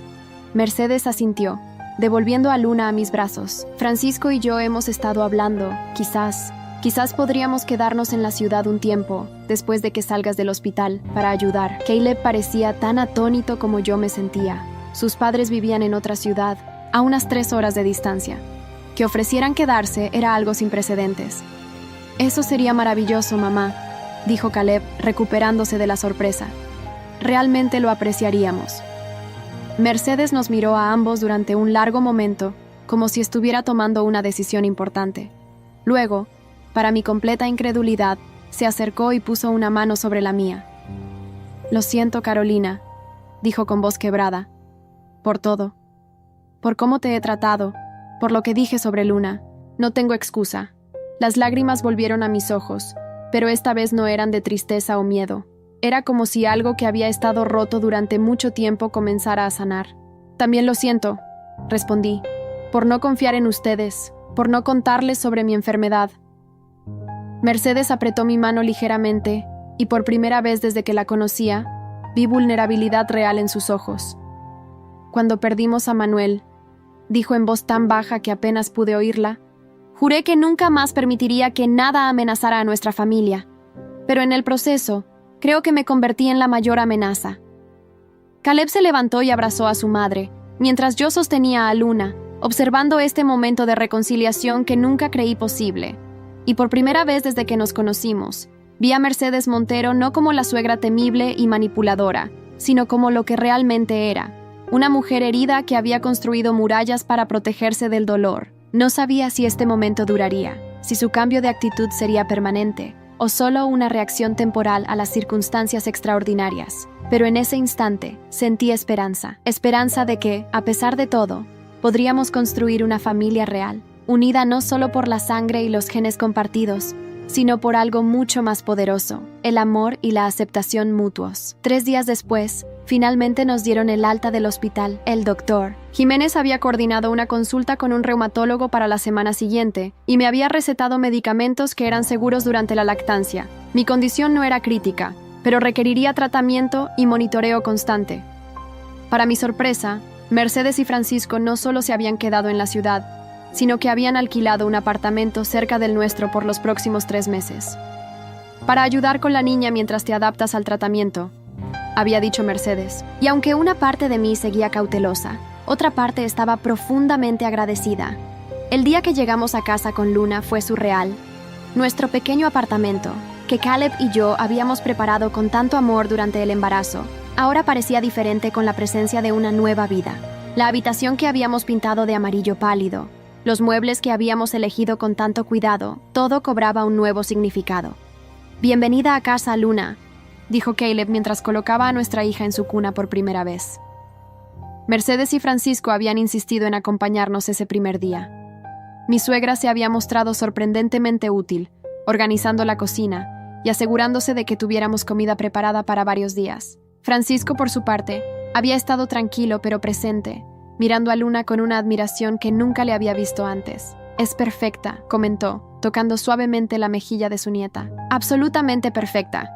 Mercedes asintió, devolviendo a Luna a mis brazos. «Francisco y yo hemos estado hablando. Quizás podríamos quedarnos en la ciudad un tiempo, después de que salgas del hospital, para ayudar». Caleb parecía tan atónito como yo me sentía. Sus padres vivían en otra ciudad, a unas 3 horas de distancia. Que ofrecieran quedarse era algo sin precedentes. «Eso sería maravilloso, mamá», dijo Caleb, recuperándose de la sorpresa. realmente lo apreciaríamos. Mercedes nos miró a ambos durante un largo momento, como si estuviera tomando una decisión importante. Luego, para mi completa incredulidad, se acercó y puso una mano sobre la mía. «Lo siento, Carolina», dijo con voz quebrada, «por todo. Por cómo te he tratado, por lo que dije sobre Luna. No tengo excusa». Las lágrimas volvieron a mis ojos, pero esta vez no eran de tristeza o miedo. Era como si algo que había estado roto durante mucho tiempo comenzara a sanar. «También lo siento», respondí, «por no confiar en ustedes, por no contarles sobre mi enfermedad». Mercedes apretó mi mano ligeramente, y por primera vez desde que la conocía, vi vulnerabilidad real en sus ojos. «Cuando perdimos a Manuel», dijo en voz tan baja que apenas pude oírla, «juré que nunca más permitiría que nada amenazara a nuestra familia. Pero en el proceso, creo que me convertí en la mayor amenaza». Caleb se levantó y abrazó a su madre, mientras yo sostenía a Luna, observando este momento de reconciliación que nunca creí posible. Y por primera vez desde que nos conocimos, vi a Mercedes Montero no como la suegra temible y manipuladora, sino como lo que realmente era, una mujer herida que había construido murallas para protegerse del dolor. No sabía si este momento duraría, si su cambio de actitud sería permanente, o solo una reacción temporal a las circunstancias extraordinarias. Pero en ese instante sentí esperanza de que, a pesar de todo, podríamos construir una familia real, unida no solo por la sangre y los genes compartidos, sino por algo mucho más poderoso, el amor y la aceptación mutuos. 3 días después, finalmente nos dieron el alta del hospital. El doctor Jiménez había coordinado una consulta con un reumatólogo para la semana siguiente y me había recetado medicamentos que eran seguros durante la lactancia. Mi condición no era crítica, pero requeriría tratamiento y monitoreo constante. Para mi sorpresa, Mercedes y Francisco no solo se habían quedado en la ciudad, sino que habían alquilado un apartamento cerca del nuestro por los próximos 3 meses. «Para ayudar con la niña mientras te adaptas al tratamiento», había dicho Mercedes. Y aunque una parte de mí seguía cautelosa, otra parte estaba profundamente agradecida. El día que llegamos a casa con Luna fue surreal. Nuestro pequeño apartamento, que Caleb y yo habíamos preparado con tanto amor durante el embarazo, ahora parecía diferente con la presencia de una nueva vida. La habitación que habíamos pintado de amarillo pálido, los muebles que habíamos elegido con tanto cuidado, todo cobraba un nuevo significado. «Bienvenida a casa, Luna», dijo Caleb mientras colocaba a nuestra hija en su cuna por primera vez. Mercedes y Francisco habían insistido en acompañarnos ese primer día. Mi suegra se había mostrado sorprendentemente útil, organizando la cocina y asegurándose de que tuviéramos comida preparada para varios días. Francisco, por su parte, había estado tranquilo pero presente, mirando a Luna con una admiración que nunca le había visto antes. «Es perfecta», comentó, tocando suavemente la mejilla de su nieta. «Absolutamente perfecta».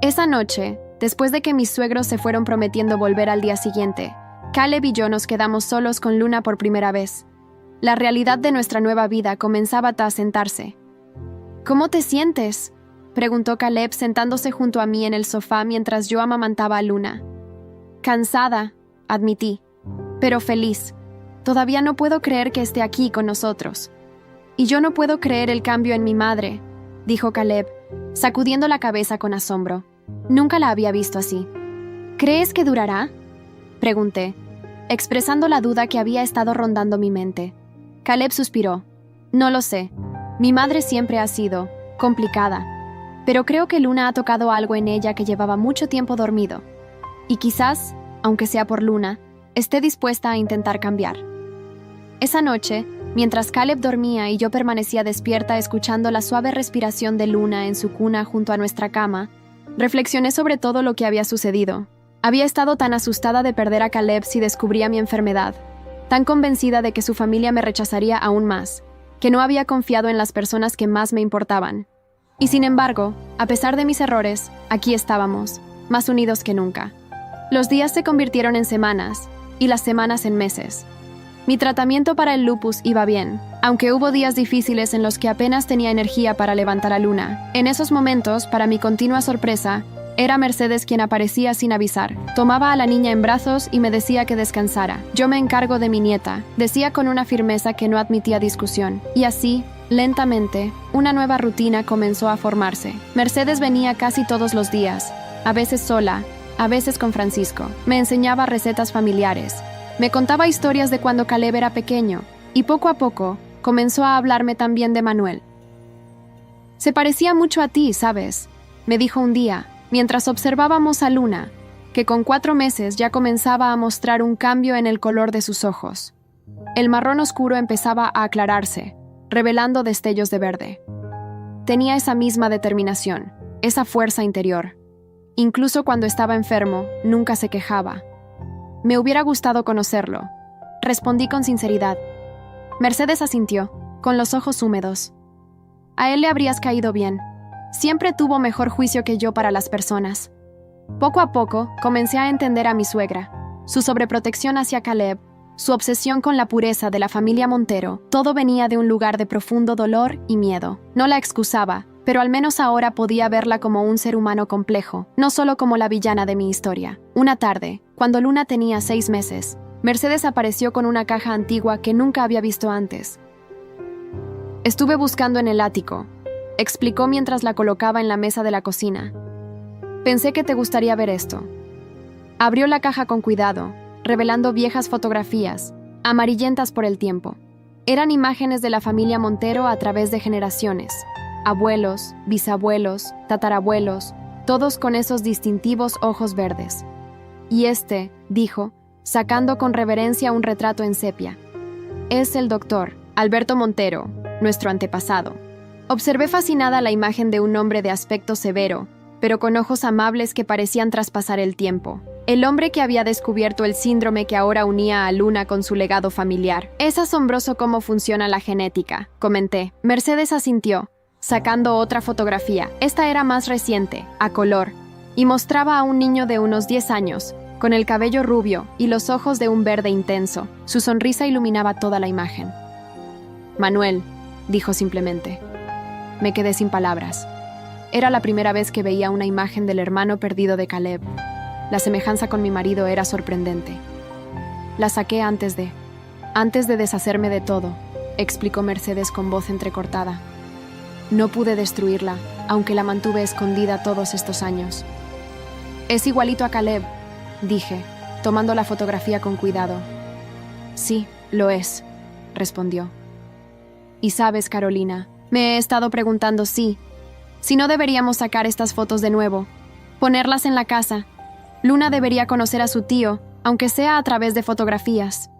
Esa noche, después de que mis suegros se fueron prometiendo volver al día siguiente, Caleb y yo nos quedamos solos con Luna por primera vez. La realidad de nuestra nueva vida comenzaba a asentarse. «¿Cómo te sientes?», preguntó Caleb sentándose junto a mí en el sofá mientras yo amamantaba a Luna. «Cansada», admití, «pero feliz. Todavía no puedo creer que esté aquí con nosotros». «Y yo no puedo creer el cambio en mi madre», dijo Caleb, sacudiendo la cabeza con asombro. Nunca la había visto así. «¿Crees que durará?», pregunté, expresando la duda que había estado rondando mi mente. Caleb suspiró. «No lo sé. Mi madre siempre ha sido complicada, pero creo que Luna ha tocado algo en ella que llevaba mucho tiempo dormido. Y quizás, aunque sea por Luna, esté dispuesta a intentar cambiar». Esa noche, mientras Caleb dormía y yo permanecía despierta escuchando la suave respiración de Luna en su cuna junto a nuestra cama, reflexioné sobre todo lo que había sucedido. Había estado tan asustada de perder a Caleb si descubría mi enfermedad, tan convencida de que su familia me rechazaría aún más, que no había confiado en las personas que más me importaban. Y sin embargo, a pesar de mis errores, aquí estábamos, más unidos que nunca. Los días se convirtieron en semanas, y las semanas en meses. Mi tratamiento para el lupus iba bien, aunque hubo días difíciles en los que apenas tenía energía para levantar a Luna. En esos momentos, para mi continua sorpresa, era Mercedes quien aparecía sin avisar. Tomaba a la niña en brazos y me decía que descansara. «Yo me encargo de mi nieta», decía con una firmeza que no admitía discusión. Y así, lentamente, una nueva rutina comenzó a formarse. Mercedes venía casi todos los días, a veces sola, a veces con Francisco. Me enseñaba recetas familiares. Me contaba historias de cuando Caleb era pequeño, y poco a poco comenzó a hablarme también de Manuel. Se parecía mucho a ti, ¿sabes? Me dijo un día, mientras observábamos a Luna, que con 4 meses ya comenzaba a mostrar un cambio en el color de sus ojos. El marrón oscuro empezaba a aclararse, revelando destellos de verde. Tenía esa misma determinación, esa fuerza interior. Incluso cuando estaba enfermo, nunca se quejaba. Me hubiera gustado conocerlo. Respondí con sinceridad. Mercedes asintió, con los ojos húmedos. A él le habrías caído bien. Siempre tuvo mejor juicio que yo para las personas. Poco a poco, comencé a entender a mi suegra. Su sobreprotección hacia Caleb, su obsesión con la pureza de la familia Montero, todo venía de un lugar de profundo dolor y miedo. No la excusaba, pero al menos ahora podía verla como un ser humano complejo, no solo como la villana de mi historia. Una tarde, cuando Luna tenía 6 meses, Mercedes apareció con una caja antigua que nunca había visto antes. Estuve buscando en el ático, explicó mientras la colocaba en la mesa de la cocina. Pensé que te gustaría ver esto. Abrió la caja con cuidado, revelando viejas fotografías, amarillentas por el tiempo. Eran imágenes de la familia Montero a través de generaciones. Abuelos, bisabuelos, tatarabuelos, todos con esos distintivos ojos verdes. Y dijo, sacando con reverencia un retrato en sepia. Es el doctor Alberto Montero, nuestro antepasado. Observé fascinada la imagen de un hombre de aspecto severo, pero con ojos amables que parecían traspasar el tiempo. El hombre que había descubierto el síndrome que ahora unía a Luna con su legado familiar. Es asombroso cómo funciona la genética, comenté. Mercedes asintió, sacando otra fotografía. Esta era más reciente, a color, y mostraba a un niño de unos 10 años, con el cabello rubio y los ojos de un verde intenso. Su sonrisa iluminaba toda la imagen. Manuel, dijo simplemente. Me quedé sin palabras. Era la primera vez que veía una imagen del hermano perdido de Caleb. La semejanza con mi marido era sorprendente. La saqué antes de deshacerme de todo, explicó Mercedes con voz entrecortada. No pude destruirla, aunque la mantuve escondida todos estos años. Es igualito a Caleb, dije, tomando la fotografía con cuidado. Sí, lo es, respondió. Y sabes, Carolina, me he estado preguntando si no deberíamos sacar estas fotos de nuevo, ponerlas en la casa. Luna debería conocer a su tío, aunque sea a través de fotografías.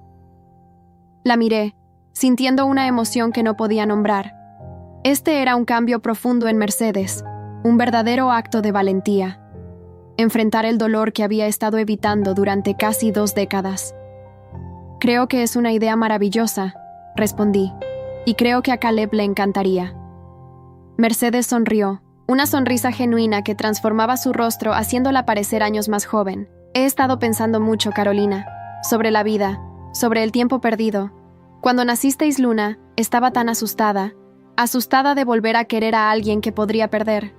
La miré, sintiendo una emoción que no podía nombrar. Era un cambio profundo en Mercedes, un verdadero acto de valentía. Enfrentar el dolor que había estado evitando durante casi 2 décadas. Creo que es una idea maravillosa, respondí, y creo que a Caleb le encantaría. Mercedes sonrió, una sonrisa genuina que transformaba su rostro haciéndola parecer años más joven. He estado pensando mucho, Carolina, sobre la vida, sobre el tiempo perdido. Cuando nacisteis, Luna, estaba tan asustada de volver a querer a alguien que podría perder.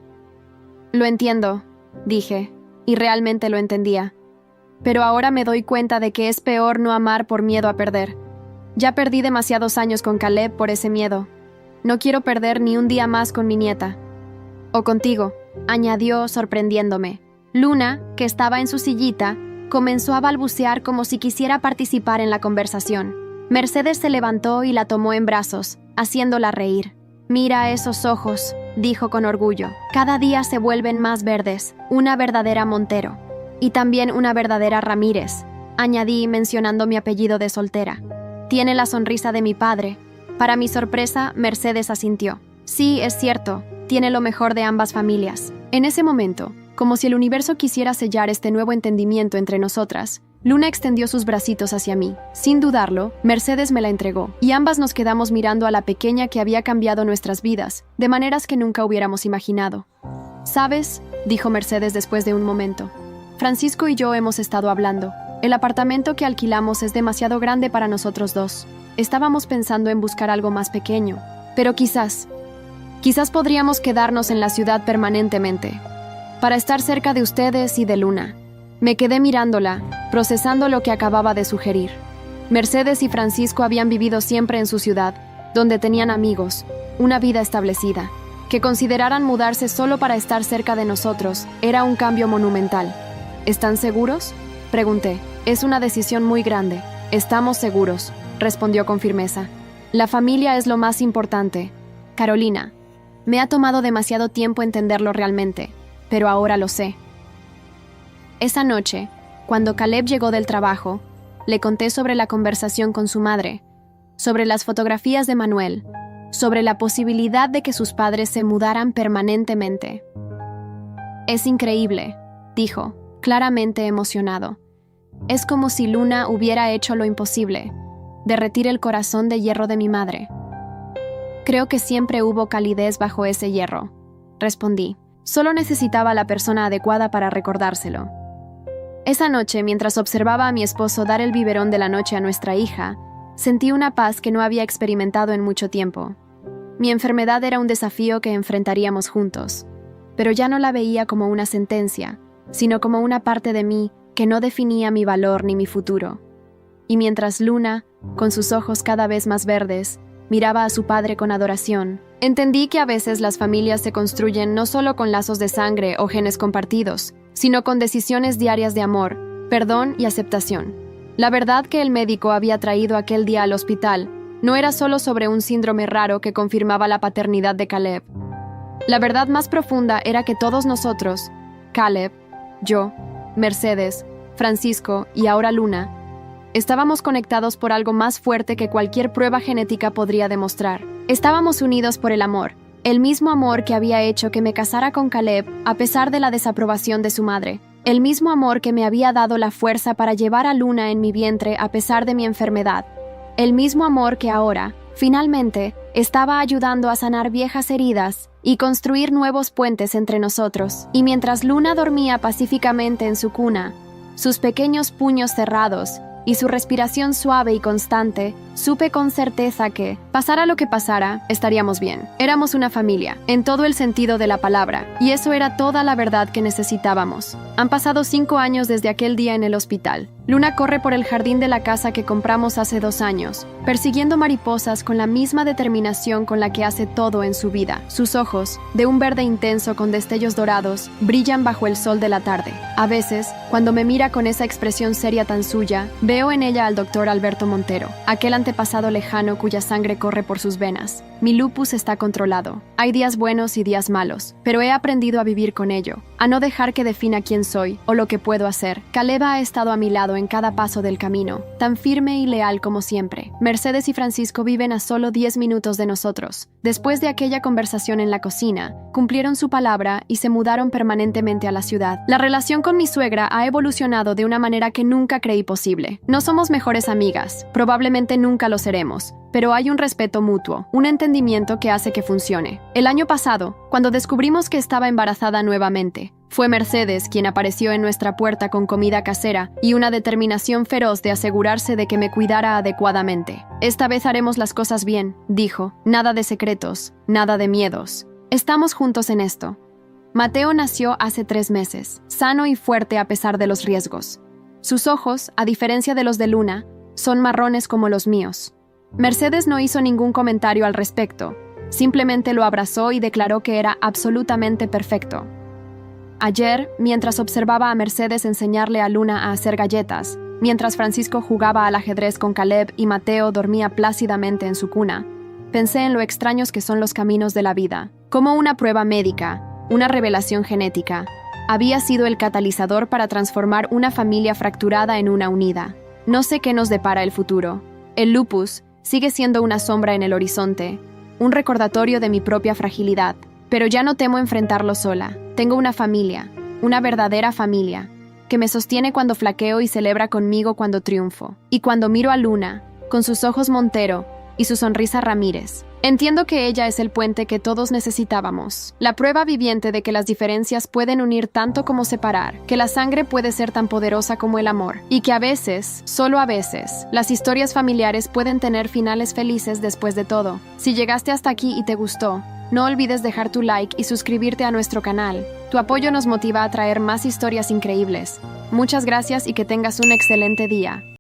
Lo entiendo, dije, y realmente lo entendía. Pero ahora me doy cuenta de que es peor no amar por miedo a perder. Ya perdí demasiados años con Caleb por ese miedo. No quiero perder ni un día más con mi nieta. O contigo, añadió sorprendiéndome. Luna, que estaba en su sillita, comenzó a balbucear como si quisiera participar en la conversación. Mercedes se levantó y la tomó en brazos, haciéndola reír. Mira esos ojos, dijo con orgullo. Cada día se vuelven más verdes, una verdadera Montero. Y también una verdadera Ramírez, añadí mencionando mi apellido de soltera. Tiene la sonrisa de mi padre. Para mi sorpresa, Mercedes asintió. Sí, es cierto. Tiene lo mejor de ambas familias. En ese momento, como si el universo quisiera sellar este nuevo entendimiento entre nosotras, Luna extendió sus bracitos hacia mí. Sin dudarlo, Mercedes me la entregó, y ambas nos quedamos mirando a la pequeña que había cambiado nuestras vidas, de maneras que nunca hubiéramos imaginado. ¿Sabes?, dijo Mercedes después de un momento. Francisco y yo hemos estado hablando. El apartamento que alquilamos es demasiado grande para nosotros dos. Estábamos pensando en buscar algo más pequeño, pero quizás podríamos quedarnos en la ciudad permanentemente, para estar cerca de ustedes y de Luna. Me quedé mirándola, procesando lo que acababa de sugerir. Mercedes y Francisco habían vivido siempre en su ciudad, donde tenían amigos, una vida establecida. Que consideraran mudarse solo para estar cerca de nosotros era un cambio monumental. ¿Están seguros? Pregunté. Es una decisión muy grande. Estamos seguros, respondió con firmeza. La familia es lo más importante. Carolina, me ha tomado demasiado tiempo entenderlo realmente, pero ahora lo sé. Esa noche, cuando Caleb llegó del trabajo, le conté sobre la conversación con su madre, sobre las fotografías de Manuel, sobre la posibilidad de que sus padres se mudaran permanentemente. Es increíble, dijo, claramente emocionado. Es como si Luna hubiera hecho lo imposible, derretir el corazón de hierro de mi madre. Creo que siempre hubo calidez bajo ese hierro, respondí. Solo necesitaba la persona adecuada para recordárselo. Esa noche, mientras observaba a mi esposo dar el biberón de la noche a nuestra hija, sentí una paz que no había experimentado en mucho tiempo. Mi enfermedad era un desafío que enfrentaríamos juntos, pero ya no la veía como una sentencia, sino como una parte de mí que no definía mi valor ni mi futuro. Y mientras Luna, con sus ojos cada vez más verdes, miraba a su padre con adoración, entendí que a veces las familias se construyen no solo con lazos de sangre o genes compartidos, sino con decisiones diarias de amor, perdón y aceptación. La verdad que el médico había traído aquel día al hospital no era solo sobre un síndrome raro que confirmaba la paternidad de Caleb. La verdad más profunda era que todos nosotros, Caleb, yo, Mercedes, Francisco y ahora Luna, estábamos conectados por algo más fuerte que cualquier prueba genética podría demostrar. Estábamos unidos por el amor, el mismo amor que había hecho que me casara con Caleb a pesar de la desaprobación de su madre, el mismo amor que me había dado la fuerza para llevar a Luna en mi vientre a pesar de mi enfermedad, el mismo amor que ahora, finalmente, estaba ayudando a sanar viejas heridas y construir nuevos puentes entre nosotros. Y mientras Luna dormía pacíficamente en su cuna, sus pequeños puños cerrados y su respiración suave y constante, supe con certeza que, pasara lo que pasara, estaríamos bien. Éramos una familia, en todo el sentido de la palabra, y eso era toda la verdad que necesitábamos. Han pasado 5 años desde aquel día en el hospital. Luna corre por el jardín de la casa que compramos hace 2 años, persiguiendo mariposas con la misma determinación con la que hace todo en su vida. Sus ojos, de un verde intenso con destellos dorados, brillan bajo el sol de la tarde. A veces, cuando me mira con esa expresión seria tan suya, veo en ella al doctor Alberto Montero, aquel antepasado lejano cuya sangre corre por sus venas. Mi lupus está controlado. Hay días buenos y días malos, pero he aprendido a vivir con ello, a no dejar que defina quién soy o lo que puedo hacer. Caleb ha estado a mi lado en cada paso del camino, tan firme y leal como siempre. Mercedes y Francisco viven a solo 10 minutos de nosotros. Después de aquella conversación en la cocina, cumplieron su palabra y se mudaron permanentemente a la ciudad. La relación con mi suegra ha evolucionado de una manera que nunca creí posible. No somos mejores amigas, probablemente nunca lo seremos, pero hay un respeto mutuo, un entendimiento que hace que funcione. El año pasado, cuando descubrimos que estaba embarazada nuevamente, fue Mercedes quien apareció en nuestra puerta con comida casera y una determinación feroz de asegurarse de que me cuidara adecuadamente. Esta vez haremos las cosas bien, dijo. Nada de secretos, nada de miedos. Estamos juntos en esto. Mateo nació hace 3 meses, sano y fuerte a pesar de los riesgos. Sus ojos, a diferencia de los de Luna, son marrones como los míos. Mercedes no hizo ningún comentario al respecto, simplemente lo abrazó y declaró que era absolutamente perfecto. Ayer, mientras observaba a Mercedes enseñarle a Luna a hacer galletas, mientras Francisco jugaba al ajedrez con Caleb y Mateo dormía plácidamente en su cuna, pensé en lo extraños que son los caminos de la vida, como una prueba médica, una revelación genética, había sido el catalizador para transformar una familia fracturada en una unida. No sé qué nos depara el futuro. El lupus sigue siendo una sombra en el horizonte, un recordatorio de mi propia fragilidad, pero ya no temo enfrentarlo sola. Tengo una familia, una verdadera familia, que me sostiene cuando flaqueo y celebra conmigo cuando triunfo. Y cuando miro a Luna, con sus ojos Montero y su sonrisa Ramírez, entiendo que ella es el puente que todos necesitábamos. La prueba viviente de que las diferencias pueden unir tanto como separar, que la sangre puede ser tan poderosa como el amor, y que a veces, solo a veces, las historias familiares pueden tener finales felices después de todo. Si llegaste hasta aquí y te gustó, no olvides dejar tu like y suscribirte a nuestro canal. Tu apoyo nos motiva a traer más historias increíbles. Muchas gracias y que tengas un excelente día.